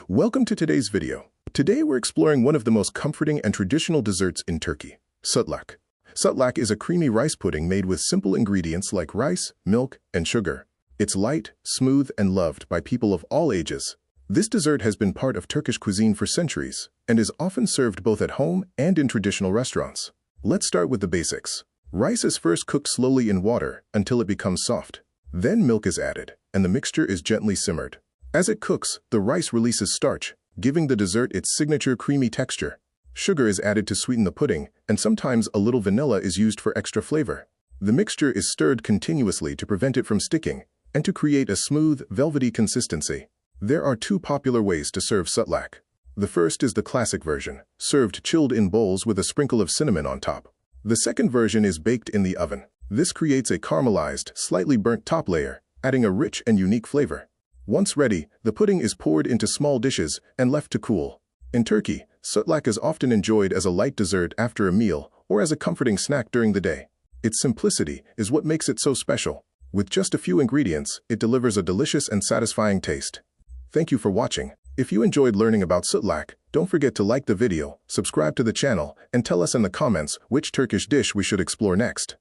Welcome to today's video. Today we're exploring one of the most comforting and traditional desserts in Turkey, sütlaç. Sütlaç is a creamy rice pudding made with simple ingredients like rice, milk, and sugar. It's light, smooth, and loved by people of all ages. This dessert has been part of Turkish cuisine for centuries and is often served both at home and in traditional restaurants. Let's start with the basics. Rice is first cooked slowly in water until it becomes soft. Then milk is added, and the mixture is gently simmered. As it cooks, the rice releases starch, giving the dessert its signature creamy texture. Sugar is added to sweeten the pudding, and sometimes a little vanilla is used for extra flavor. The mixture is stirred continuously to prevent it from sticking and to create a smooth, velvety consistency. There are two popular ways to serve sütlaç. The first is the classic version, served chilled in bowls with a sprinkle of cinnamon on top. The second version is baked in the oven. This creates a caramelized, slightly burnt top layer, adding a rich and unique flavor. Once ready, the pudding is poured into small dishes and left to cool. In Turkey, sütlaç is often enjoyed as a light dessert after a meal or as a comforting snack during the day. Its simplicity is what makes it so special. With just a few ingredients, it delivers a delicious and satisfying taste. Thank you for watching. If you enjoyed learning about sütlaç, don't forget to like the video, subscribe to the channel, and tell us in the comments which Turkish dish we should explore next.